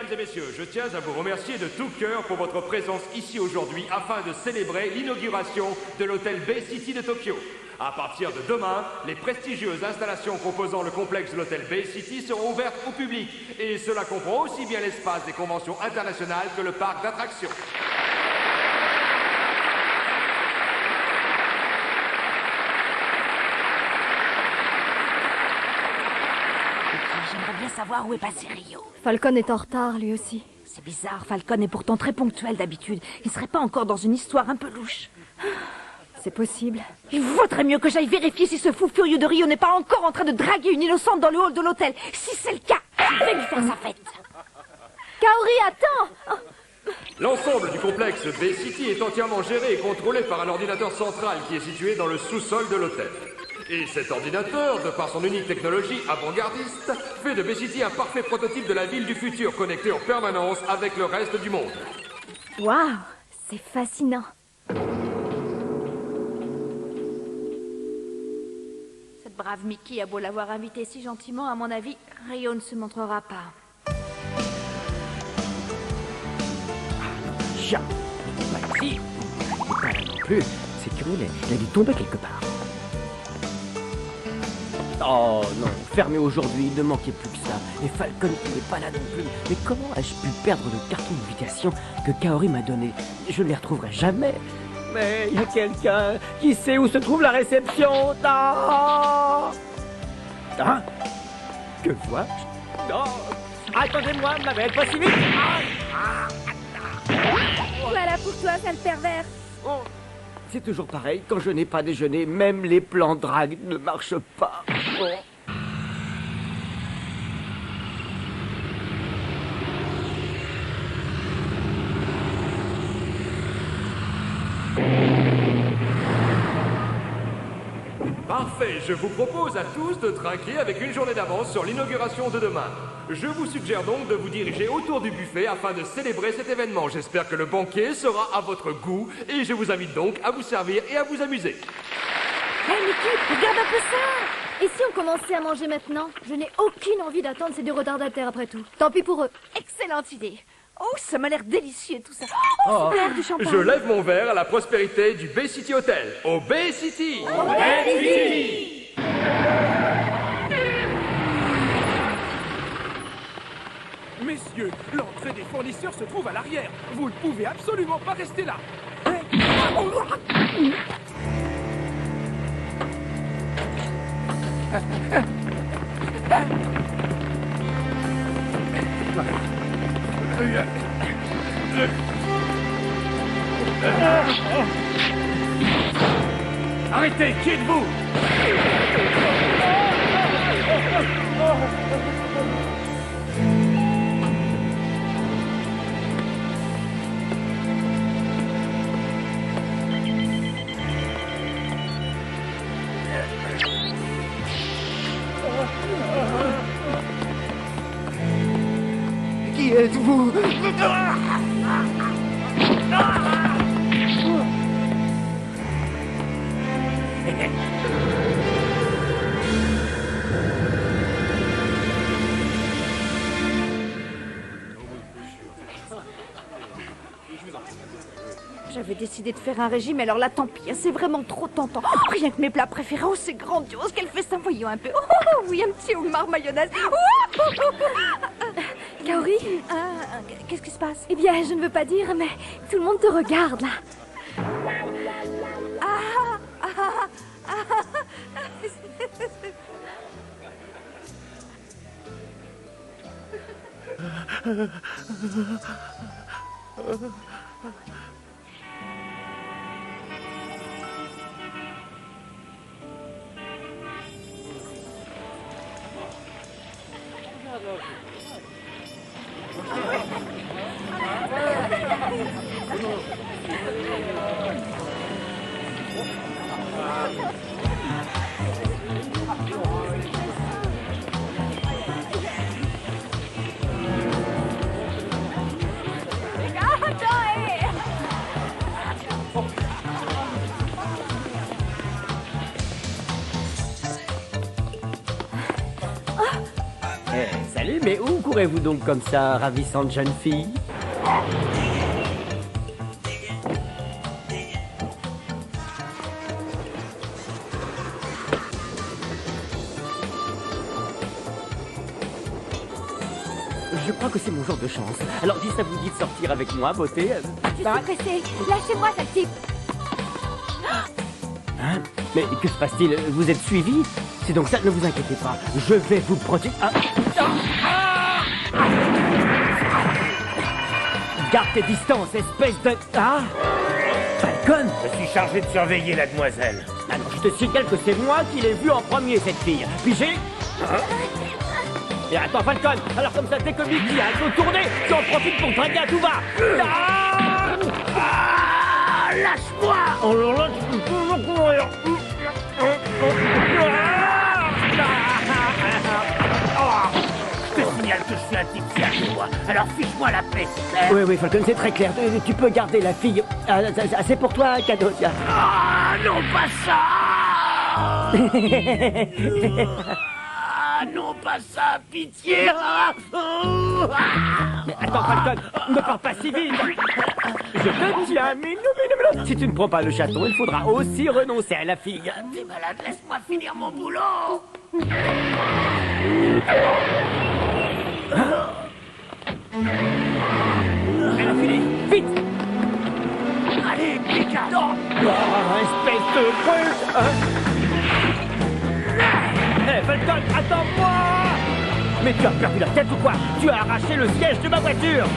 Mesdames et messieurs, je tiens à vous remercier de tout cœur pour votre présence ici aujourd'hui afin de célébrer l'inauguration de l'hôtel Bay City de Tokyo. À partir de demain, les prestigieuses installations composant le complexe de l'hôtel Bay City seront ouvertes au public. Et cela comprend aussi bien l'espace des conventions internationales que le parc d'attractions. J'aimerais bien savoir où est passé Rio. Falcon est en retard, lui aussi. C'est bizarre, Falcon est pourtant très ponctuel d'habitude. Il serait pas encore dans une histoire un peu louche. C'est possible. Il vaudrait mieux que j'aille vérifier si ce fou furieux de Rio n'est pas encore en train de draguer une innocente dans le hall de l'hôtel. Si c'est le cas, je vais lui faire sa fête. Kaori, attends! L'ensemble du complexe Bay City est entièrement géré et contrôlé par un ordinateur central qui est situé dans le sous-sol de l'hôtel. Et cet ordinateur, de par son unique technologie avant-gardiste, fait de Bay City un parfait prototype de la ville du futur, connecté en permanence avec le reste du monde. Waouh, c'est fascinant. Cette brave Mickey a beau l'avoir invité si gentiment, à mon avis, Rio ne se montrera pas. Chat. Pas ici. Pas là non plus. C'est curieux, il a dû tomber quelque part. Oh non, fermé aujourd'hui, il ne manquait plus que ça. Et Falcon qui n'est pas là non plus. Mais comment ai-je pu perdre le carton d'invitation que Kaori m'a donné? Je ne les retrouverai jamais. Mais il y a quelqu'un qui sait où se trouve la réception. Ah, hein? Que vois-je? Non. Attendez-moi, ma belle, pas si vite. Voilà pour toi, sale pervers. Oh. C'est toujours pareil, quand je n'ai pas déjeuné, même les plans drague ne marchent pas. Oh. Parfait, je vous propose à tous de trinquer avec une journée d'avance sur l'inauguration de demain. Je vous suggère donc de vous diriger autour du buffet afin de célébrer cet événement. J'espère que le banquet sera à votre goût et je vous invite donc à vous servir et à vous amuser. Hey Mickey, regarde un peu ça! Et si on commençait à manger maintenant? Je n'ai aucune envie d'attendre ces deux retardataires après tout. Tant pis pour eux. Excellente idée. Oh, ça m'a l'air délicieux tout ça. Oh, super, du champagne. Je lève mon verre à la prospérité du Bay City Hotel. Au Bay City! Au Bay City! Messieurs, l'entrée des fournisseurs se trouve à l'arrière. Vous ne pouvez absolument pas rester là. Arrêtez, qui êtes-vous? Qui êtes-vous? J'avais décidé de faire un régime, alors là, tant pis, c'est vraiment trop tentant. Oh, rien que mes plats préférés, oh, c'est grandiose, qu'elle fait ça, voyons un peu. Oh, oui, un petit homard mayonnaise. Kaori? Qu'est-ce qui se passe? Eh bien, je ne veux pas dire, mais tout le monde te regarde, là. Salut, mais où? courez-vous donc comme ça, ravissante jeune fille? Je crois que c'est mon genre de chance. Alors si ça vous dit de sortir avec moi, beauté... Je suis pressée. Lâchez-moi, sale type. Hein? Mais que se passe-t-il? Vous êtes suivi? C'est donc ça, ne vous inquiétez pas. Je vais vous protéger... Garde tes distances, espèce de... Ah! Falcon! Je suis chargé de surveiller la demoiselle. Alors je te signale que c'est moi qui l'ai vue en premier, cette fille. Pigé? Et attends, Falcon, alors comme ça, dès que Mickey a le dos tourné, tu en profites pour draguer à tout va. Lâche-moi! Oh là là, je peux toujours courir. Je te signale que je suis un type sérieux, moi. Alors fiche-moi la paix, c'est clair? Oui, Falcon, c'est très clair. Tu peux garder la fille. Ah, c'est pour toi, cadeau, tiens. Ah, non, pas ça! Ah, non, pas ça, pitié! Mais attends, Falcon, ne pars pas si vite. Je te tiens, minou. Si tu ne prends pas le chaton, il faudra aussi renoncer à la fille. T'es malade, laisse-moi finir mon boulot! Elle a filé, vite. Allez, Picard! Espèce de truc, hein. Hé, Falcon, attends-moi. Mais tu as perdu la tête ou quoi? Tu as arraché le siège de ma voiture.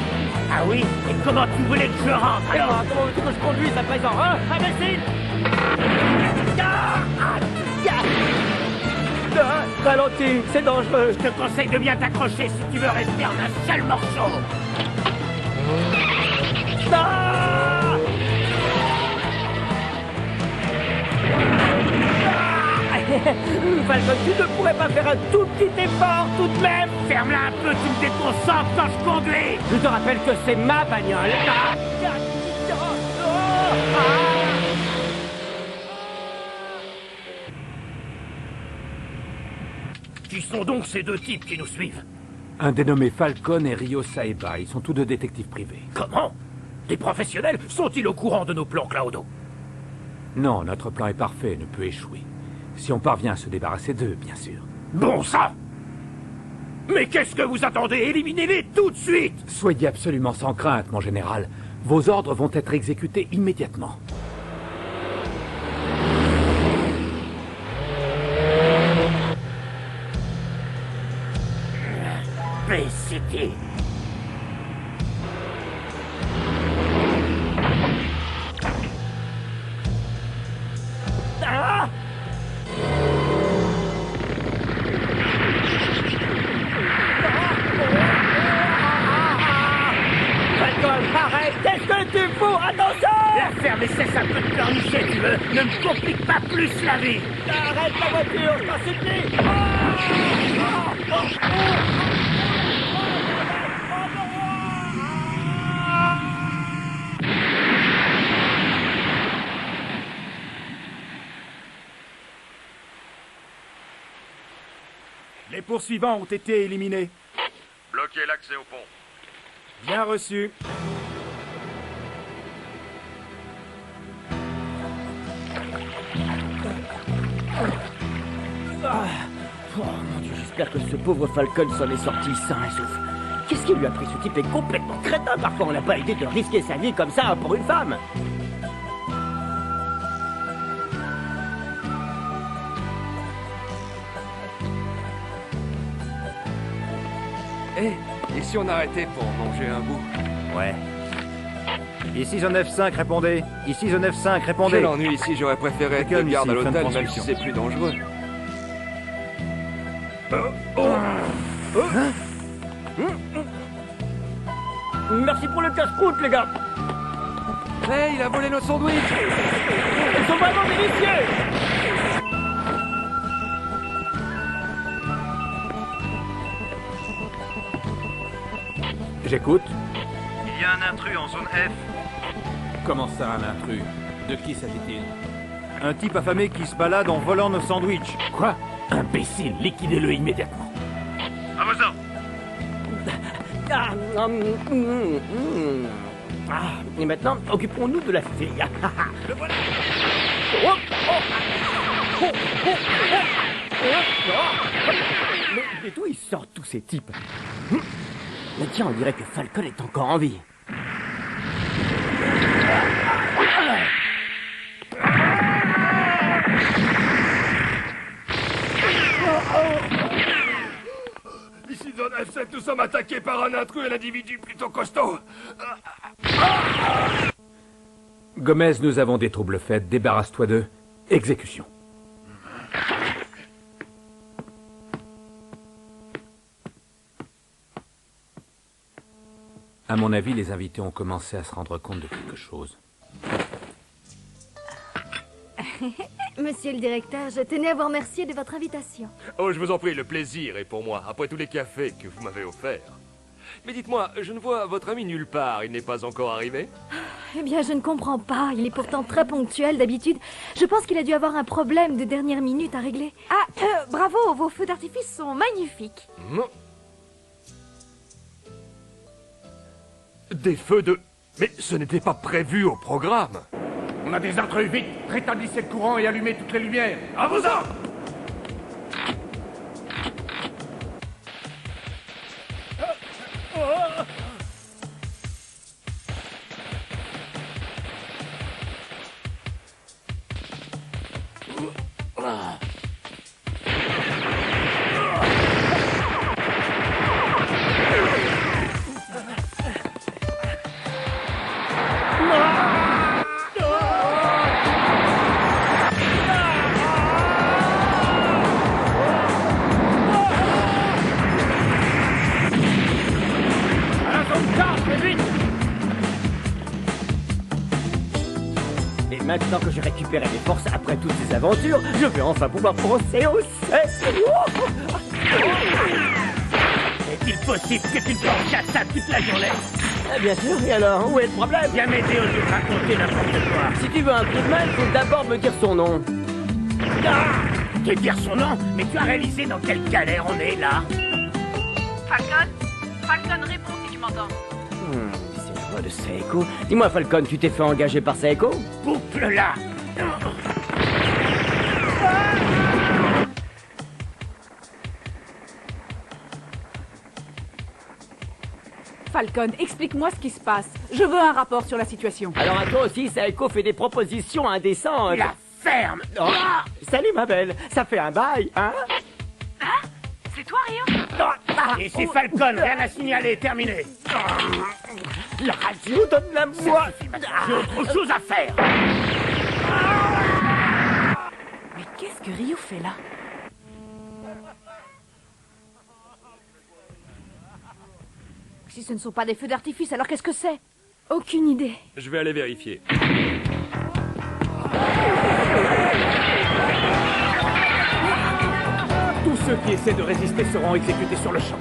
Ah oui? Et comment tu voulais que je rentre? Alors, comment veux-tu que je conduise à présent, hein, imbécile? Ralentis, c'est dangereux. Je te conseille de bien t'accrocher si tu veux rester en un seul morceau. Ah! Falcon, tu ne pourrais pas faire un tout petit effort tout de même? Ferme-la un peu, tu me déconcentres quand je conduis. Je te rappelle que c'est ma bagnole. Qui sont donc ces deux types qui nous suivent? Un dénommé Falcon et Ryo Saeba. Ils sont tous deux détectives privés. Comment? Des professionnels? Sont-ils au courant de nos plans, Claudio? Non, notre plan est parfait et ne peut échouer. Si on parvient à se débarrasser d'eux, bien sûr. Bon sang! Mais qu'est-ce que vous attendez? Éliminez-les tout de suite! Soyez absolument sans crainte, mon général. Vos ordres vont être exécutés immédiatement. Bay City. Ah! Falcon, arrête! Qu'est-ce que tu fous? Attention! La ferme et cesse un peu de pleurnicher, tu veux? Ne me complique pas plus la vie! Arrête la voiture, je t'en supplie! Les poursuivants ont été éliminés. Bloquez l'accès au pont. Bien reçu. Oh mon Dieu, j'espère que ce pauvre Falcon s'en est sorti sain et sauf. Qu'est-ce qui lui a pris? Ce type est complètement crétin. Parfois, on n'a pas idée de risquer sa vie comme ça pour une femme. Eh, et si on arrêtait pour manger un bout? Ouais. Ici The 9-5, répondez. Ici The 9-5, répondez. Quel ennui ici, j'aurais préféré être Calme garde à ici, fin de l'hôtel, même si transmission. c'est plus dangereux. Merci pour le casse-croûte, les gars. Hey, il a volé notre sandwich! Ils sont vraiment délicieux. J'écoute. Il y a un intrus en zone F. Comment ça, un intrus? De qui s'agit-il? Un type affamé qui se balade en volant nos sandwichs. Quoi? Imbécile, liquidez-le immédiatement. À vos ordres. Et maintenant, occupons-nous de la fille. Le voilà. Mais d'où ils sortent tous ces types? Mais tiens, on dirait que Falcon est encore en vie. Ici Zone F7, nous sommes attaqués par un intrus, un individu plutôt costaud. Gomez, nous avons des troubles faits. Débarrasse-toi d'eux. Exécution. À mon avis, les invités ont commencé à se rendre compte de quelque chose. Monsieur le directeur, je tenais à vous remercier de votre invitation. Oh, je vous en prie, le plaisir est pour moi, après tous les cafés que vous m'avez offerts. Mais dites-moi, je ne vois votre ami nulle part, il n'est pas encore arrivé? Eh bien, je ne comprends pas. Il est pourtant très ponctuel d'habitude. Je pense qu'il a dû avoir un problème de dernière minute à régler. Ah, bravo, vos feux d'artifice sont magnifiques. Des feux de... Mais ce n'était pas prévu au programme. On a des intrus, vite. Rétablissez le courant et allumez toutes les lumières. À vos ordres! Et maintenant que j'ai récupéré mes forces après toutes ces aventures, je vais enfin pouvoir penser au sexe. Est-il possible que tu ne penses qu'à ça toute la journée? Bien sûr, et alors, où est le problème? Viens m'aider au lieu de raconter n'importe quoi. Si tu veux un coup de main, il faut d'abord me dire son nom. Te dire son nom? Mais tu as réalisé dans quelle galère on est, là? Falcon? Falcon, réponds si tu m'entends. C'est la voix de Saeko. Dis-moi, Falcon, tu t'es fait engager par Saeko? Coupe-le-là. Falcon, explique-moi ce qui se passe. Je veux un rapport sur la situation. Alors à toi aussi, Saeko fait des propositions indécentes. La ferme. Oh, salut ma belle, ça fait un bail, hein? C'est toi, Rio? Et c'est Falcon, rien à signaler, terminé. La radio donne la voix. J'ai autre chose à faire. Mais qu'est-ce que Rio fait là? Si ce ne sont pas des feux d'artifice, alors qu'est-ce que c'est? Aucune idée. Je vais aller vérifier. Tous ceux qui essaient de résister seront exécutés sur le champ.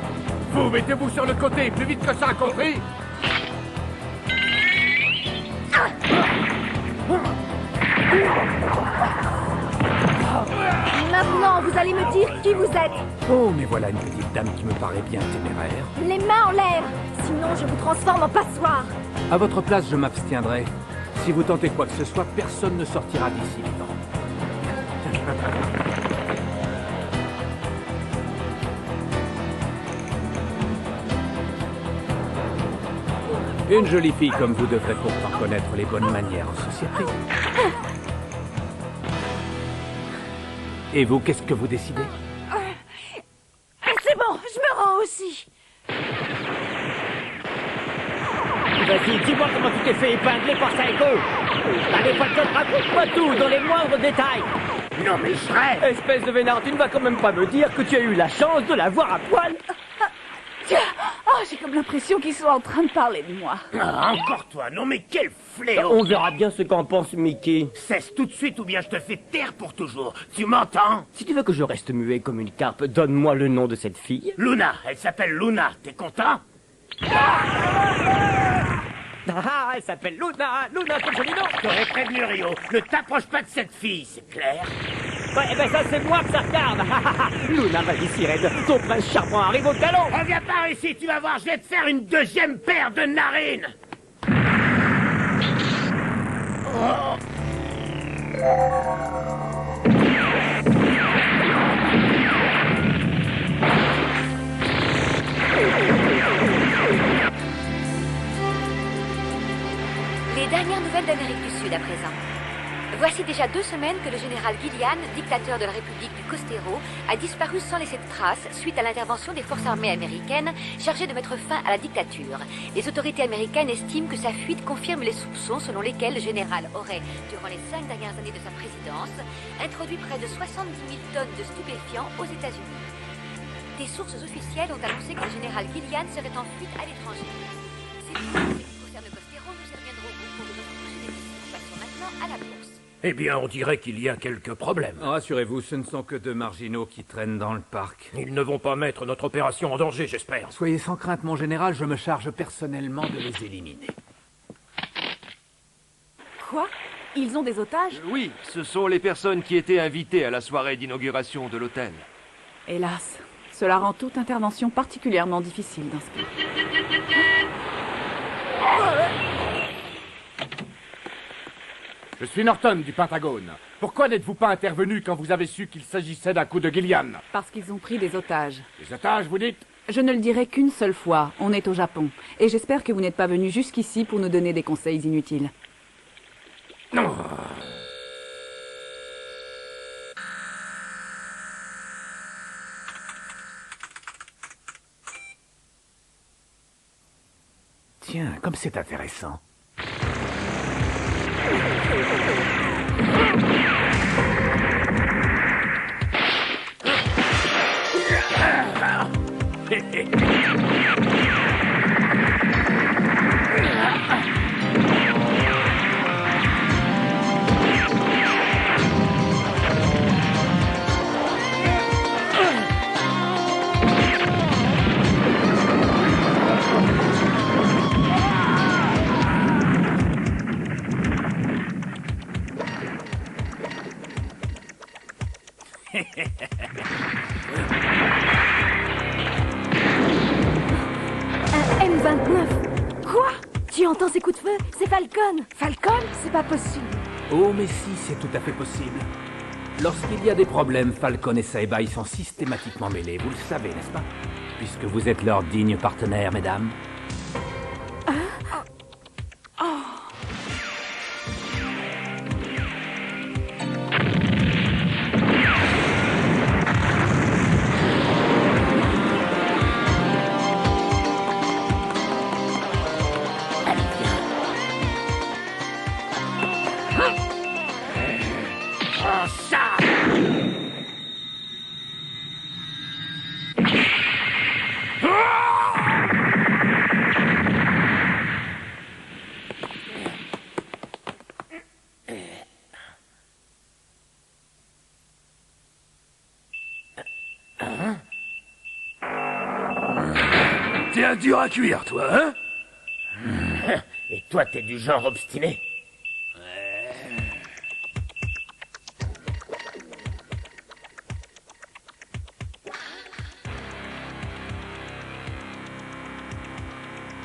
Vous, mettez-vous sur le côté, plus vite que ça, compris? Maintenant, vous allez me dire qui vous êtes. Oh, mais voilà une petite dame qui me paraît bien téméraire. Les mains en l'air. Sinon, je vous transforme en passoire. À votre place, je m'abstiendrai. Si vous tentez quoi que ce soit, personne ne sortira d'ici vivant. Une jolie fille comme vous devrait pourtant connaître les bonnes manières en société. Et vous, qu'est-ce que vous décidez? C'est bon, je me rends aussi. Vas-y, dis-moi comment tu t'es fait épingler par Saeko. Allez, Falcon, raconte-moi tout, dans les moindres détails. Non mais je rêve. Espèce de vénard, tu ne vas quand même pas me dire que tu as eu la chance de la voir à poil. Tiens, oh, j'ai comme l'impression qu'ils sont en train de parler de moi. Ah, encore toi, non mais quel fléau. On verra bien ce qu'en pense Mickey. Cesse tout de suite ou bien je te fais taire pour toujours. Tu m'entends? Si tu veux que je reste muet comme une carpe, donne-moi le nom de cette fille. Luna, elle s'appelle Luna, t'es content? Ah, elle s'appelle Luna, Luna, comme joli nom. T'aurais prévenu Rio, ne t'approche pas de cette fille, c'est clair? Ouais, eh ben ça, c'est moi que ça regarde. Luna, vas-y, Sirène, ton prince charmant arrive au galop. Reviens par ici, tu vas voir, je vais te faire une deuxième paire de narines. Les dernières nouvelles d'Amérique du Sud à présent. Voici déjà 2 semaines que le général Gillian, dictateur de la République du Costero, a disparu sans laisser de traces suite à l'intervention des forces armées américaines chargées de mettre fin à la dictature. Les autorités américaines estiment que sa fuite confirme les soupçons selon lesquels le général aurait, durant les 5 dernières années de sa présidence, introduit près de 70 000 tonnes de stupéfiants aux États-Unis. Des sources officielles ont annoncé que le général Gillian serait en fuite à l'étranger. C'est tout ce qui concerne le Costero, nous y reviendrons au cours de notre prochaine émission. Passons maintenant à la bourse. Eh bien, on dirait qu'il y a quelques problèmes. Rassurez-vous, ce ne sont que 2 marginaux qui traînent dans le parc. Ils ne vont pas mettre notre opération en danger, j'espère. Soyez sans crainte, mon général, je me charge personnellement de les éliminer. Quoi? Ils ont des otages? Oui, ce sont les personnes qui étaient invitées à la soirée d'inauguration de l'hôtel. Hélas, cela rend toute intervention particulièrement difficile dans ce cas. Je suis Norton du Pentagone. Pourquoi n'êtes-vous pas intervenu quand vous avez su qu'il s'agissait d'un coup de Gillian? Parce qu'ils ont pris des otages. Les otages, vous dites? Je ne le dirai qu'une seule fois, on est au Japon. Et j'espère que vous n'êtes pas venu jusqu'ici pour nous donner des conseils inutiles. Non. Tiens, comme c'est intéressant. Un M29. Quoi? Tu entends ces coups de feu? C'est Falcon. Falcon? C'est pas possible. Oh, mais si, c'est tout à fait possible. Lorsqu'il y a des problèmes, Falcon et Saiba y sont systématiquement mêlés, vous le savez, n'est-ce pas? Puisque vous êtes leurs dignes partenaires, mesdames. T'es un dur à cuire, toi, hein? Et toi, t'es du genre obstiné?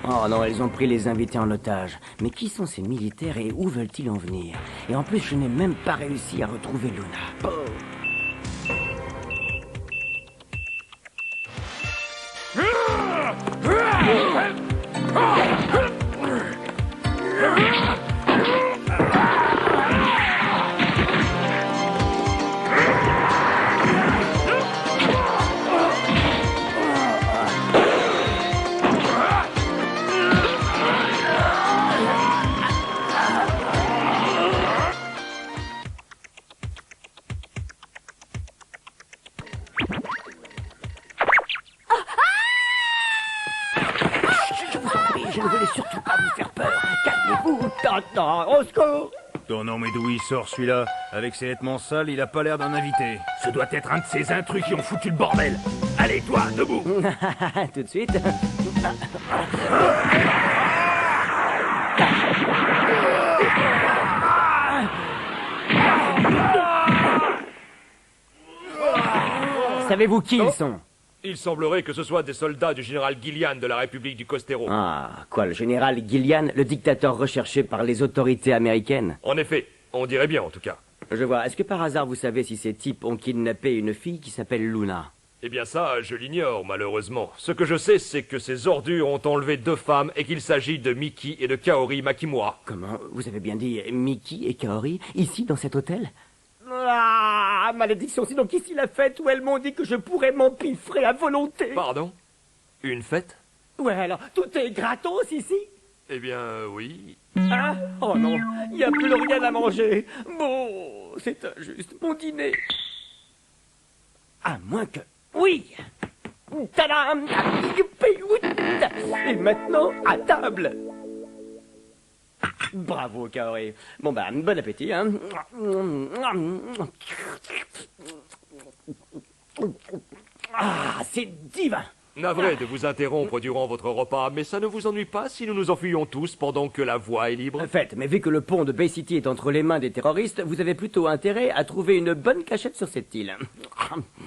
Oh non, elles ont pris les invités en otage. Mais qui sont ces militaires et où veulent-ils en venir? Et en plus, je n'ai même pas réussi à retrouver Luna. Oh. Je ne voulais surtout pas vous faire peur. Calmez-vous, Tintin, au secours! Ton nom, mais d'où il sort celui-là? Avec ses vêtements sales, il a pas l'air d'un invité. Ce doit être un de ces intrus qui ont foutu le bordel. Allez, toi, debout. Tout de suite. Savez-vous qui ils sont? Il semblerait que ce soit des soldats du général Gillian de la République du Costero. Ah, quoi, le général Gillian, le dictateur recherché par les autorités américaines? En effet, on dirait bien en tout cas. Je vois. Est-ce que par hasard vous savez si ces types ont kidnappé une fille qui s'appelle Luna? Eh bien ça, je l'ignore malheureusement. Ce que je sais, c'est que ces ordures ont enlevé 2 femmes et qu'il s'agit de Miki et de Kaori Makimura. Comment? Vous avez bien dit Miki et Kaori, ici, dans cet hôtel? Ah, malédiction, c'est donc ici la fête où elles m'ont dit que je pourrais m'empiffrer à volonté. Pardon? Une fête? Ouais, alors, tout est gratos ici? Eh bien, oui. Hein? Oh non, il n'y a plus rien à manger. Bon, c'est injuste, mon dîner. À moins que... Oui! Tadam! Et maintenant, à table! Bravo, Kaori. Bon bah, bon appétit, hein. Ah, c'est divin! Navré de vous interrompre durant votre repas, mais ça ne vous ennuie pas si nous nous enfuyons tous pendant que la voie est libre? Faites, mais vu que le pont de Bay City est entre les mains des terroristes, vous avez plutôt intérêt à trouver une bonne cachette sur cette île.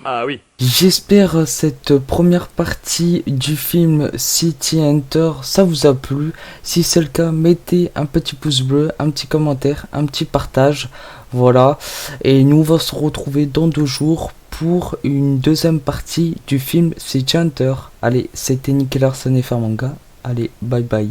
Ah oui. J'espère cette première partie du film City Hunter, ça vous a plu. Si c'est le cas, mettez un petit pouce bleu, un petit commentaire, un petit partage. Voilà. Et nous on va se retrouver dans 2 jours pour une deuxième partie du film City Hunter. Allez, c'était Nicky Larson et Fermanga. Allez, bye bye.